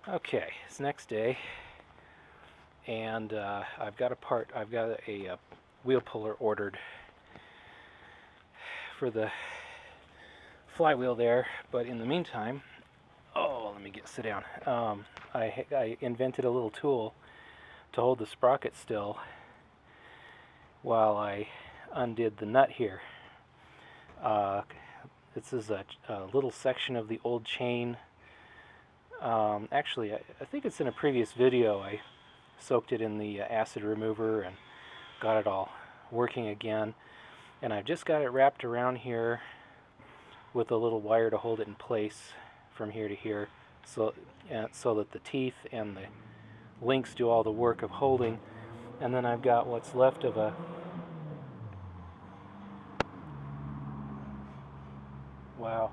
Okay, it's next day, and I've got a wheel puller ordered for the flywheel there. But in the meantime, oh, let me sit down. I invented a little tool to hold the sprocket still while I undid the nut here. Uh, this is a little section of the old chain. Actually, I think it's in a previous video. I soaked it in the acid remover and got it all working again. And I've just got it wrapped around here with a little wire to hold it in place from here to here, so that the teeth and the links do all the work of holding. And then I've got what's left of a wow.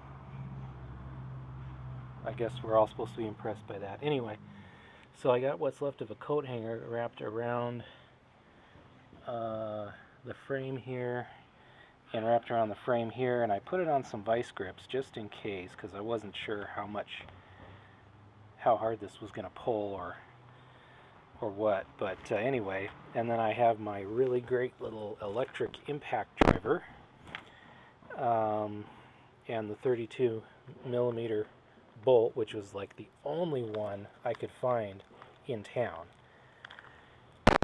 I guess we're all supposed to be impressed by that. Anyway, so I got what's left of a coat hanger wrapped around the frame here and wrapped around the frame here, and I put it on some vice grips just in case, because I wasn't sure how hard this was going to pull or what. But anyway, and then I have my really great little electric impact driver and the 32 millimeter bolt, which was like the only one I could find in town.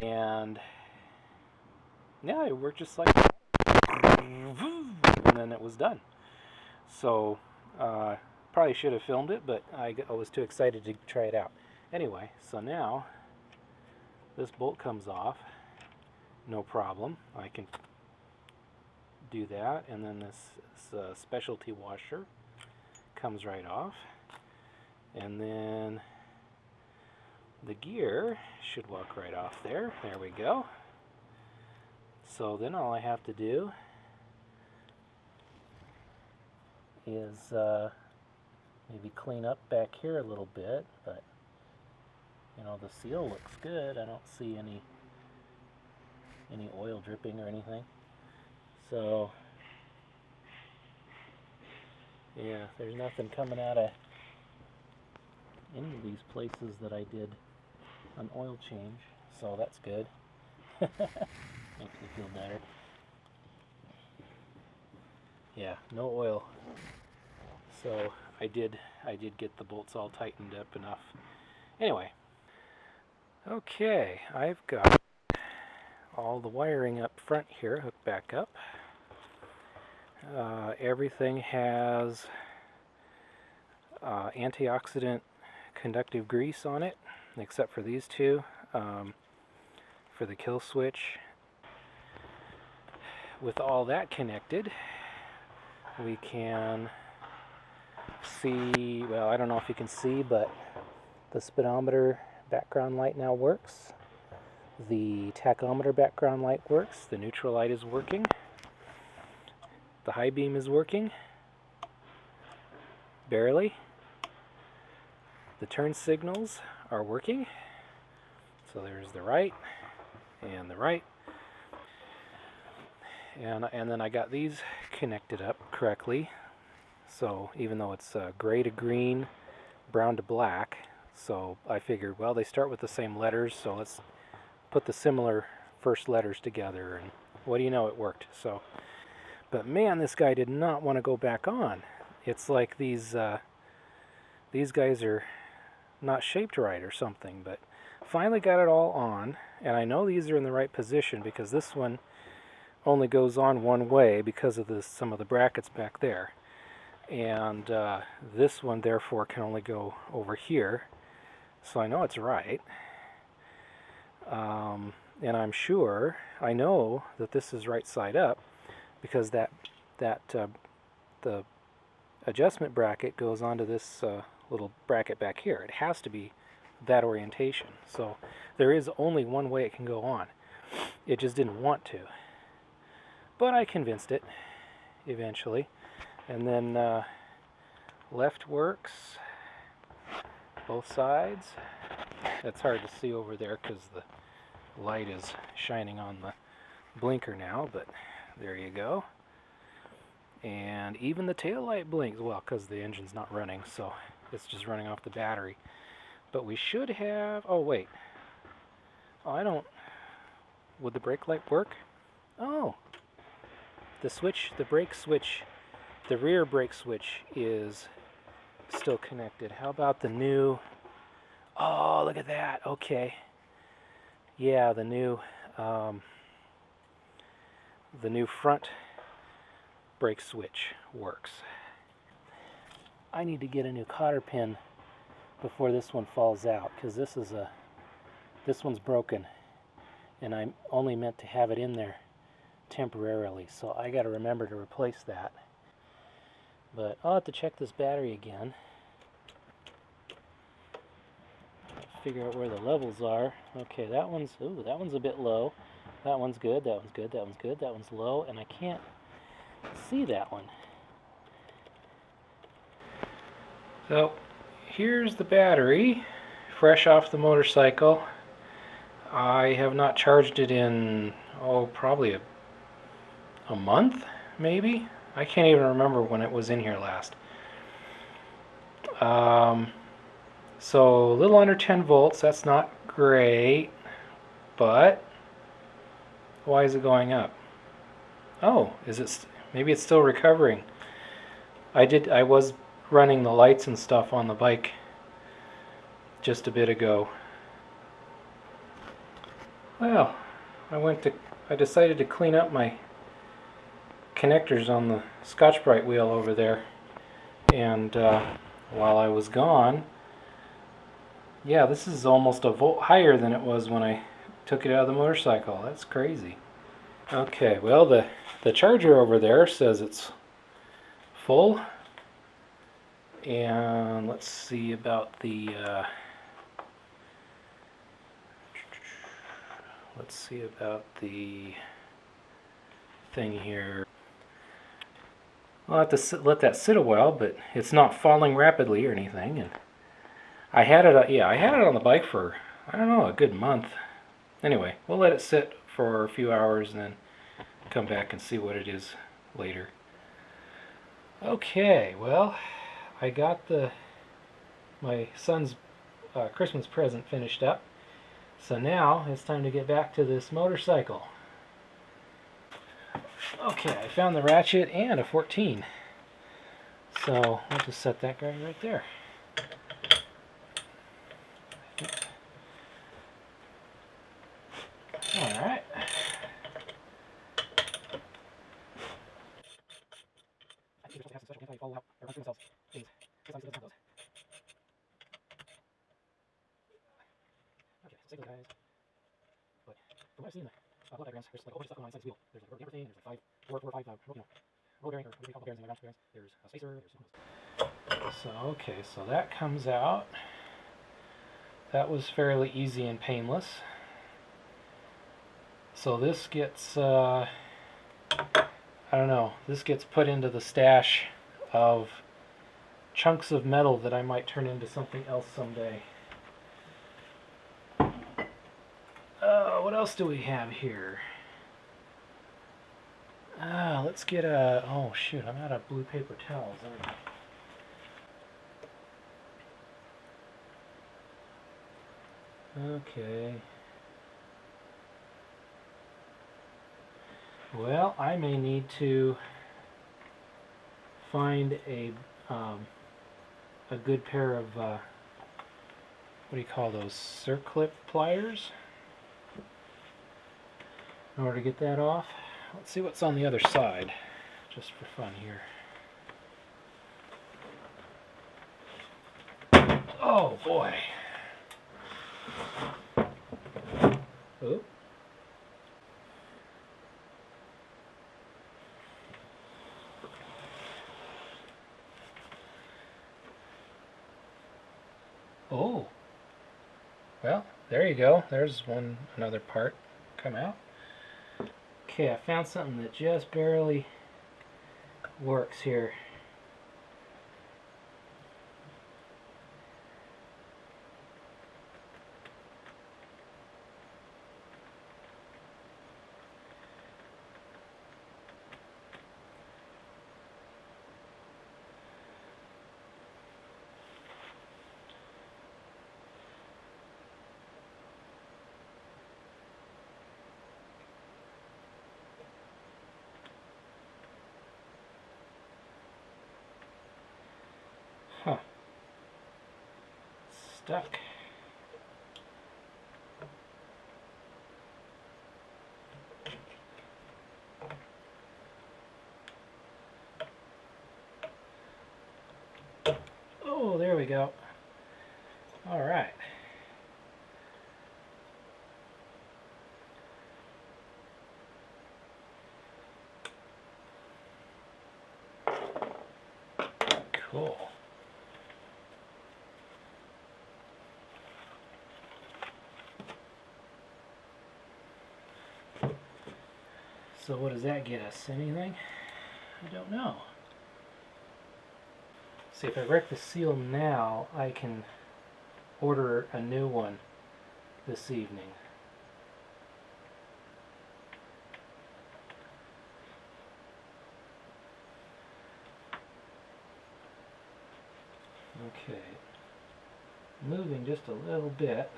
And yeah, it worked just like that. And then it was done. So probably should have filmed it, but I was too excited to try it out. Anyway, so now this bolt comes off, no problem. I can do that, and then this specialty washer comes right off, and then the gear should walk right off there. There we go. So then all I have to do is maybe clean up back here a little bit, but you know, the seal looks good. I don't see any oil dripping or anything. So yeah, there's nothing coming out of any of these places that I did an oil change, so that's good. Makes me feel better. Yeah, no oil. So I did get the bolts all tightened up enough. Anyway, okay, I've got all the wiring up front here hooked back up. Everything has antioxidant conductive grease on it, except for these two, for the kill switch. With all that connected, we can see, well, I don't know if you can see, but the speedometer background light now works. The tachometer background light works. The neutral light is working. The high beam is working. Barely. The turn signals are working. So there's the right and the right. And then I got these connected up correctly. So even though it's gray to green, brown to black, so I figured, well, they start with the same letters, so let's put the similar first letters together, and what do you know, it worked. So, but man, this guy did not want to go back on. It's like these guys are not shaped right or something. But finally got it all on, and I know these are in the right position because this one only goes on one way because of some of the brackets back there, and this one therefore can only go over here. So I know it's right. And I'm sure, I know that this is right side up because the adjustment bracket goes onto this little bracket back here. It has to be that orientation. So there is only one way it can go on. It just didn't want to. But I convinced it eventually. And then left works, both sides. That's hard to see over there because the light is shining on the blinker now, but there you go. And even the tail light blinks, well, because the engine's not running, so it's just running off the battery. But we should have, oh wait, oh I don't, would the brake light work? Oh, the switch, the brake switch, the rear brake switch is still connected. How about the new, oh look at that, okay. Yeah, the new front brake switch works. I need to get a new cotter pin before this one falls out, because this one's broken and I'm only meant to have it in there temporarily, so I got to remember to replace that. But I'll have to check this battery again, figure out where the levels are. Okay, that one's a bit low. That one's good, that one's good, that one's good, that one's low, and I can't see that one. So here's the battery, fresh off the motorcycle. I have not charged it in, oh, probably a month, maybe? I can't even remember when it was in here last. So a little under 10 volts, that's not great, but why is it going up? Oh, maybe it's still recovering. I was running the lights and stuff on the bike just a bit ago. Well, I decided to clean up my connectors on the Scotch-Brite wheel over there, and while I was gone, yeah, this is almost a volt higher than it was when I took it out of the motorcycle. That's crazy. Okay, well the charger over there says it's full, and let's see about the thing here. I'll have to let that sit a while, but it's not falling rapidly or anything. And I had it on the bike for, I don't know, a good month. Anyway, we'll let it sit for a few hours and then come back and see what it is later. Okay, well, I got my son's Christmas present finished up. So now it's time to get back to this motorcycle. Okay, I found the ratchet and a 14. So I'll just set that guy right there. Alright. I think they're supposed to have some special anti-fallout or unscrew themselves things. Just like those. Okay, save those guys. But from what I've seen, block diagrams, there's like a whole bunch of stuff going on inside this wheel. There's like a rubber thing, there's like four or five roller bearing, or what do we call bearings in my ground bearings. There's a spacer, So okay, so that comes out. That was fairly easy and painless. So this gets, I don't know, this gets put into the stash of chunks of metal that I might turn into something else someday. What else do we have here? Let's get a, oh shoot, I'm out of blue paper towels, aren't I? Okay. Well, I may need to find a good pair of what do you call those, circlip pliers in order to get that off. Let's see what's on the other side, just for fun here. Oh boy. Oh. Oh. Well, there you go. There's another part come out. Okay, I found something that just barely works here. stuck. Oh, there we go. All right. Cool. So what does that get us? Anything? I don't know. See, if I wreck the seal now, I can order a new one this evening. Okay. Moving just a little bit.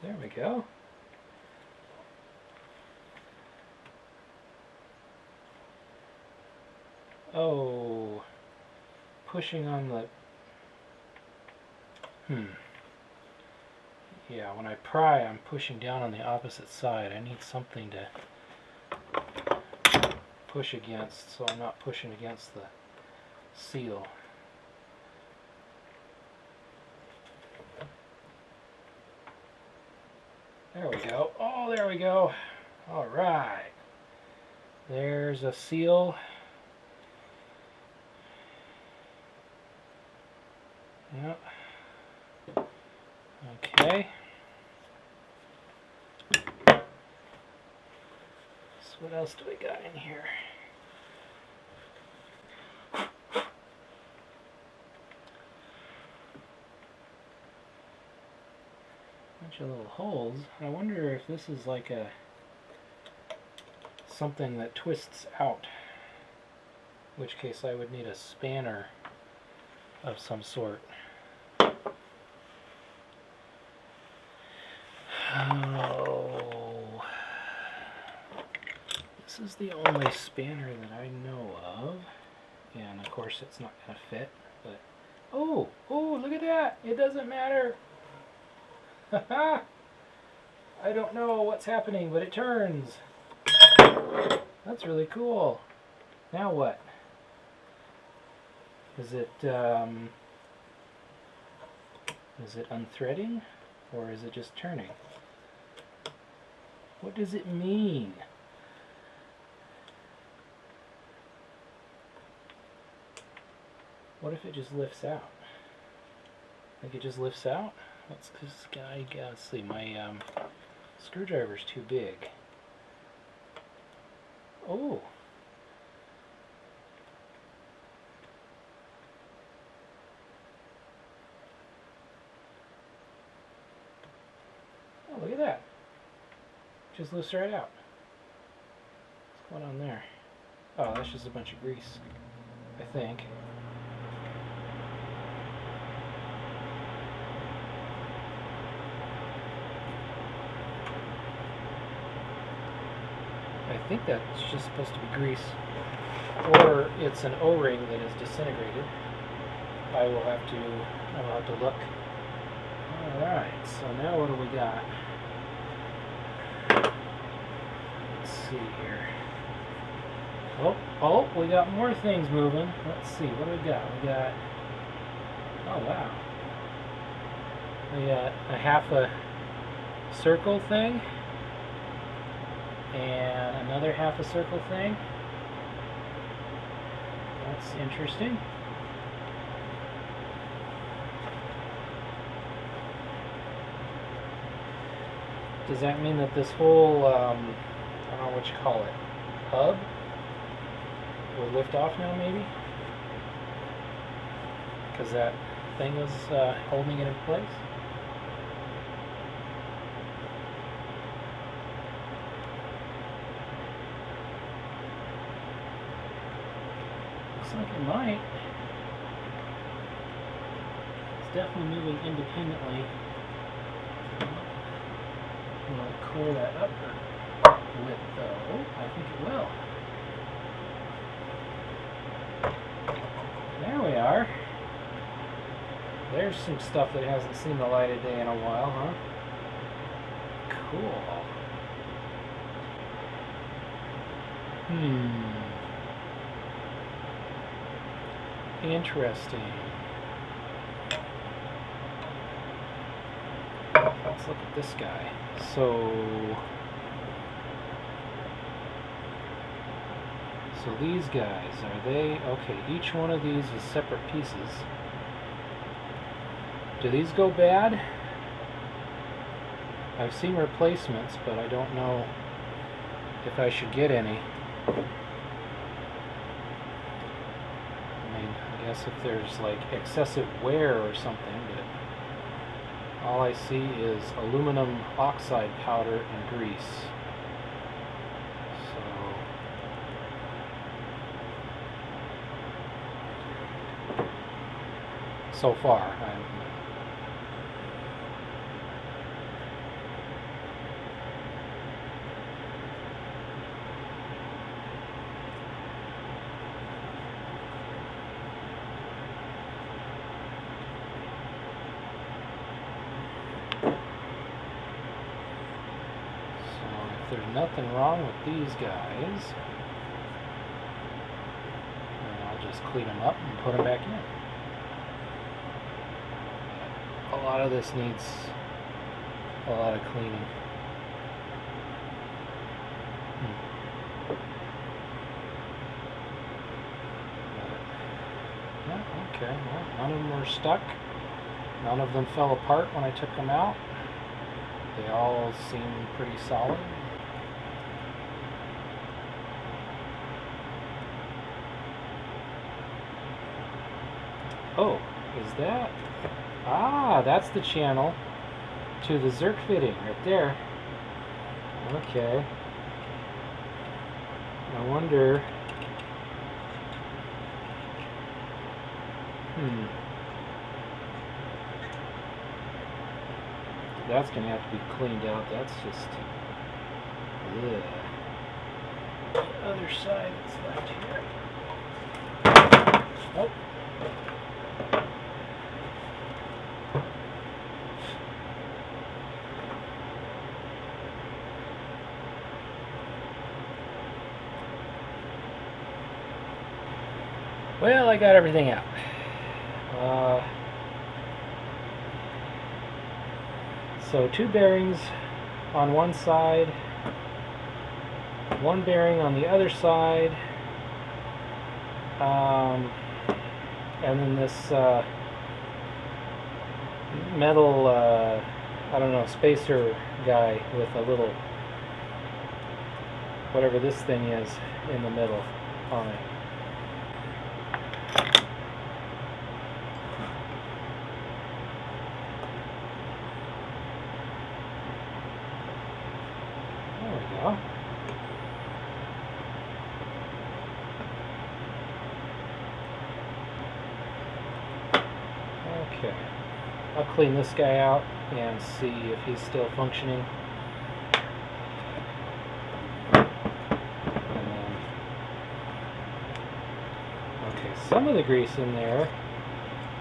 There we go. Oh, pushing on the... Yeah, when I pry, I'm pushing down on the opposite side. I need something to push against, so I'm not pushing against the seal. There we go. Oh, there we go. All right. There's a seal. Yep. Okay. So what else do we got in here? Bunch of little holes. I wonder if this is like a something that twists out. In which case I would need a spanner of some sort. Oh, this is the only spanner that I know of, and of course it's not going to fit, but oh, look at that, it doesn't matter. Haha, I don't know what's happening, but it turns. That's really cool. Now what? Is it unthreading, or is it just turning? What does it mean? What if it just lifts out? Like it just lifts out? Let's see, my screwdriver's too big. Oh. Oh, look at that. Just lifts right out. What's going on there? Oh, that's just a bunch of grease, I think. I think that's just supposed to be grease. Or it's an O-ring that is disintegrated. I will have to look. Alright, so now what do we got? Let's see here. Oh, we got more things moving. Let's see, what do we got? We got, oh wow. We got a half a circle thing, and another half a circle thing. That's interesting. Does that mean that this whole, I don't know what you call it, hub will lift off now, maybe? Because that thing was holding it in place? Looks like it might. It's definitely moving independently. Will it clear that up with though? I think it will. there's some stuff that hasn't seen the light of day in a while, huh? Cool. Interesting. Let's look at this guy. So these guys, are they, okay, each one of these is separate pieces. Do these go bad? I've seen replacements, but I don't know if I should get any. I mean, I guess if there's like excessive wear or something, but all I see is aluminum oxide powder and grease. So far, there's nothing wrong with these guys, and I'll just clean them up and put them back in. A lot of this needs a lot of cleaning. Yeah, okay, well, none of them were stuck. None of them fell apart when I took them out. They all seem pretty solid. Oh, is that? Ah, that's the channel to the Zerk fitting right there. Okay. I wonder. That's going to have to be cleaned out. That's just. Ugh. The other side that's left here. Oh. Well, I got everything out. So 2 bearings on one side, 1 bearing on the other side, and then this metal, I don't know, spacer guy with a little, whatever this thing is, in the middle on it. Okay, I'll clean this guy out and see if he's still functioning. And then, okay, some of the grease in there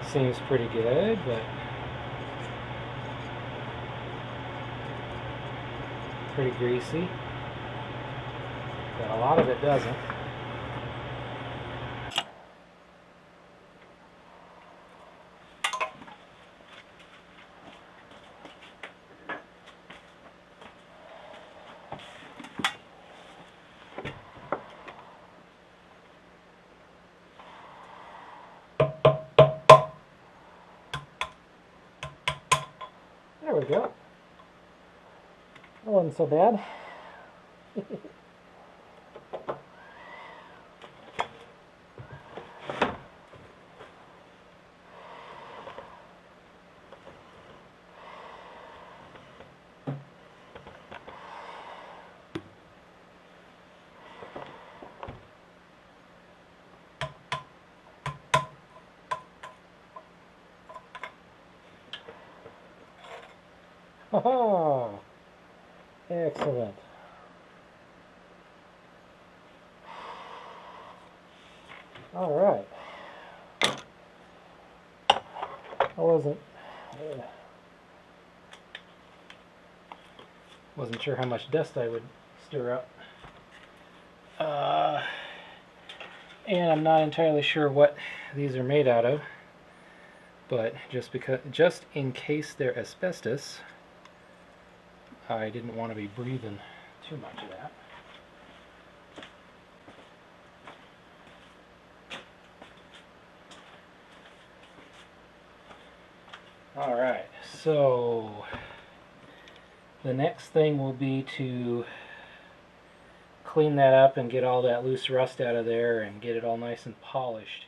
seems pretty good, but pretty greasy. But a lot of it doesn't. There we go. That wasn't so bad. Haha! Excellent. All right. wasn't sure how much dust I would stir up. And I'm not entirely sure what these are made out of, but just in case they're asbestos, I didn't want to be breathing too much of that. Alright, so the next thing will be to clean that up and get all that loose rust out of there and get it all nice and polished.